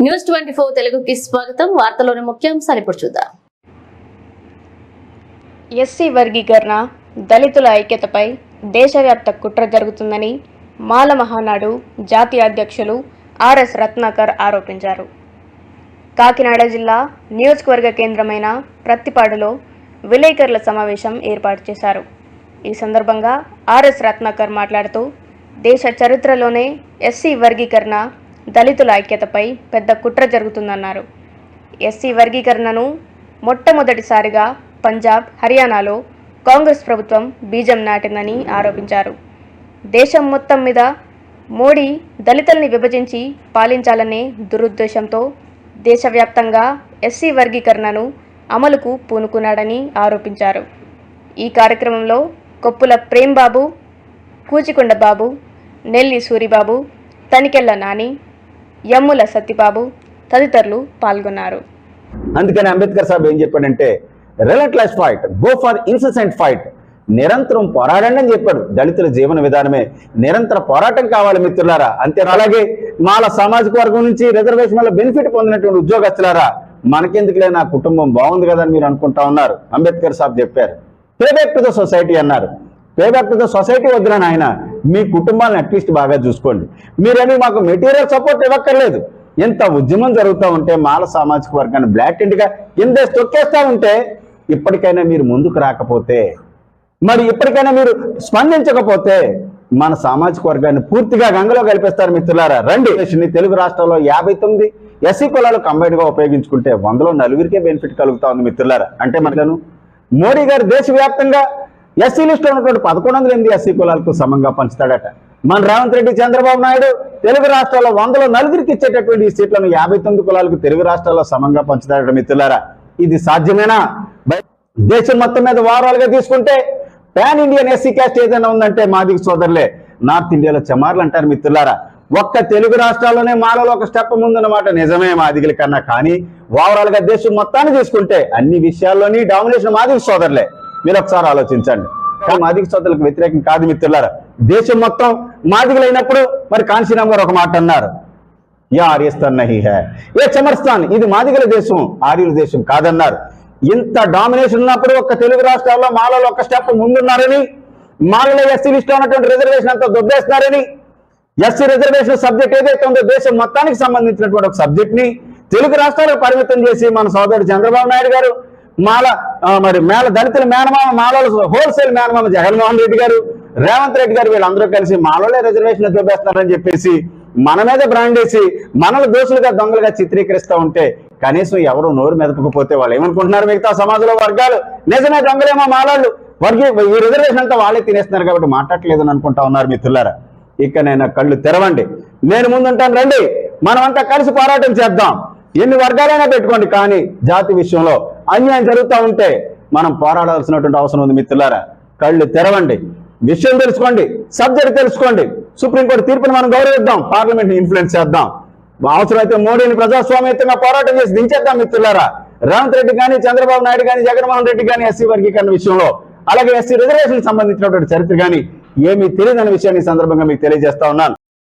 News 24 తెలుగుకి స్వాగతం. వార్తలోని ముఖ్యాంశాలు ఇప్పుడు చూద్దాం. ఎస్సీ వర్గీకరణ, దళితుల ఐక్యతపై దేశవ్యాప్త కుట్ర జరుగుతుందని మాల మహానాడు జాతీయ అధ్యక్షులు ఆర్ఎస్ రత్నాకర్ ఆరోపించారు. కాకినాడ జిల్లా నియోజకవర్గ కేంద్రమైన ప్రత్తిపాడులో విలేకరుల సమావేశం ఏర్పాటు చేశారు. ఈ సందర్భంగా ఆర్ఎస్ రత్నాకర్ మాట్లాడుతూ, దేశ చరిత్రలోనే ఎస్సీ వర్గీకరణ, దళితుల ఐక్యతపై పెద్ద కుట్ర జరుగుతుందన్నారు. ఎస్సీ వర్గీకరణను మొట్టమొదటిసారిగా పంజాబ్, హర్యానాలో కాంగ్రెస్ ప్రభుత్వం బీజం నాటిందని ఆరోపించారు. దేశం మొత్తం మీద మోడీ దళితుల్ని విభజించి పాలించాలనే దురుద్దేశంతో దేశవ్యాప్తంగా ఎస్సీ వర్గీకరణను అమలుకు పూనుకున్నాడని ఆరోపించారు. ఈ కార్యక్రమంలో కొప్పుల ప్రేమ్బాబు, కూచికొండ బాబు, నెల్లి సూరిబాబు, తనికెళ్ల నాని, యమ్ముల సత్యబాబు తదితరులు పాల్గొన్నారు. అందుకని అంబేద్కర్ సాబ్ ఏం చెప్పాడంటే, relentless fight, go for incessant fight, నిరంతరం పోరాడండి అని చెప్పాడు. దళితుల జీవన విధానమే నిరంతర పోరాటం కావాలి మిత్రులారా. అంతే. అలాగే మాల సామాజిక వర్గం నుంచి రిజర్వేషన్ వల్ల బెనిఫిట్ పొందినటువంటి ఉద్యోగస్తులారా, మనకెందుకులే, నా కుటుంబం బాగుంది కదా అని మీరు అనుకుంటా ఉన్నారు. అంబేద్కర్ సాబ్ చెప్పారు, pay back to the society అన్నారు. Pay back to the society వద్దులని ఆయన, మీ కుటుంబాలను అట్లీస్ట్ బాగా చూసుకోండి. మీరేమి మాకు మెటీరియల్ సపోర్ట్ ఇవ్వక్కర్లేదు. ఎంత ఉద్యమం జరుగుతూ ఉంటే మాల సామాజిక వర్గాన్ని బ్లాక్ గా కింద తొక్కేస్తూ ఉంటే, ఇప్పటికైనా మీరు ముందుకు రాకపోతే, మరి ఇప్పటికైనా మీరు స్పందించకపోతే మన సామాజిక వర్గాన్ని పూర్తిగా గంగలో కలిపేస్తారు మిత్రులారా. రండి, తెలుగు రాష్ట్రాల్లో 59 ఎస్సీ కులాలు కంబైన్ గా ఉపయోగించుకుంటే 100లో 4గురికే బెనిఫిట్ కలుగుతా ఉంది మిత్రులారా. అంటే మనను మోడీ గారు దేశవ్యాప్తంగా ఎస్సీ లిస్ట్ ఉన్నటువంటి 1108 ఎస్సీ కులాలకు సమంగా పంచుతాడట. మన రేవంత్ రెడ్డి, చంద్రబాబు నాయుడు తెలుగు రాష్ట్రాల్లో 100లో 4గురికి ఇచ్చేటటువంటి ఈ సీట్లను 59 కులాలకు తెలుగు రాష్ట్రాల్లో సమంగా పంచుతాడట మిత్రులారా. ఇది సాధ్యమేనా? దేశం మొత్తం మీద ఓవరాల్గా తీసుకుంటే పాన్ ఇండియన్ ఎస్సీ క్యాస్ట్ ఏదైనా ఉందంటే మాదిగ సోదరులే. నార్త్ ఇండియాలో చమార్లు అంటారు మిత్రులారా. ఒక్క తెలుగు రాష్ట్రాల్లోనే మాలలో ఒక స్టెప్ ముందన్నమాట. నిజమే మాదిగల కన్నా. కానీ ఓవరాల్ గా దేశం మొత్తాన్ని తీసుకుంటే అన్ని విషయాల్లోని డామినేషన్ మాదిగ సోదరులే. మీరు ఒకసారి ఆలోచించండి. కానీ మాదిగ సోదరులకు వ్యతిరేకం కాదు మిత్రులారా. దేశం మొత్తం మాదిగలైనప్పుడు మరి కాంశీరామ్ గారు ఒక మాట అన్నారు, యా ఆర్యస్థాన్ నహీ హై, ఏ చమర్స్థాన్, ఇది మాదిగల దేశం, ఆర్యుల దేశం కాదన్నారు. ఇంత డామినేషన్ ఉన్నప్పుడు ఒక్క తెలుగు రాష్ట్రాల్లో మాలలో ఒక స్టెప్ ముందున్నారని, మాలలో ఎస్సీ లిస్ట్ ఉన్నటువంటి రిజర్వేషన్ అంతా దొబ్బేస్తున్నారని, ఎస్సీ రిజర్వేషన్ సబ్జెక్ట్ ఏదైతే ఉందో దేశం మొత్తానికి సంబంధించినటువంటి ఒక సబ్జెక్ట్ ని తెలుగు రాష్ట్రాలకు పరిమితం చేసి మన సోదరుడు చంద్రబాబు నాయుడు గారు, మేల దళితుల మేనమామ, మాలలో హోల్సేల్ మేనమామ జగన్మోహన్ రెడ్డి గారు, రేవంత్ రెడ్డి గారు వీళ్ళందరూ కలిసి మాలోనే రిజర్వేషన్ చూపేస్తున్నారని చెప్పేసి మన మీద బ్రాండ్ వేసి మనల్ని దోషులుగా, దొంగలుగా చిత్రీకరిస్తూ ఉంటే కనీసం ఎవరు నోరు మెదపకపోతే వాళ్ళు ఏమనుకుంటున్నారు మిగతా సమాజంలో వర్గాలు, నిజమే దొంగలేమో మాలాళ్ళు, ఈ రిజర్వేషన్ అంతా వాళ్ళే తినేస్తున్నారు కాబట్టి మాట్లాడలేదని అనుకుంటా ఉన్నారు మిత్రులారా. ఇకనైనా కళ్ళు తెరవండి. నేను ముందుంటాను, రండి, మనమంతా కలిసి పోరాటం చేద్దాం. ఎన్ని వర్గాలైనా పెట్టుకోండి, కానీ జాతి విషయంలో అన్యాయం జరుగుతూ ఉంటే మనం పోరాడాల్సినటువంటి అవసరం ఉంది మిత్రులారా. కళ్ళు తెరవండి, విషయం తెలుసుకోండి, సబ్జెక్ట్ తెలుసుకోండి. సుప్రీంకోర్టు తీర్పును మనం గౌరవిద్దాం, పార్లమెంట్ ని ఇన్ఫ్లుయెన్స్ చేద్దాం. అవసరమైతే మోడీని ప్రజాస్వామ్యంగా పోరాటం చేసి దించేద్దాం మిత్రులారా. రేవంత్ రెడ్డి కానీ, చంద్రబాబు నాయుడు కానీ, జగన్మోహన్ రెడ్డి కానీ ఎస్సీ వర్గీకరణ విషయంలో, అలాగే ఎస్సీ రిజర్వేషన్ సంబంధించినటువంటి చరిత్ర కానీ ఏమీ తెలియదన్న విషయాన్ని సందర్భంగా మీకు తెలియజేస్తా ఉన్నాను.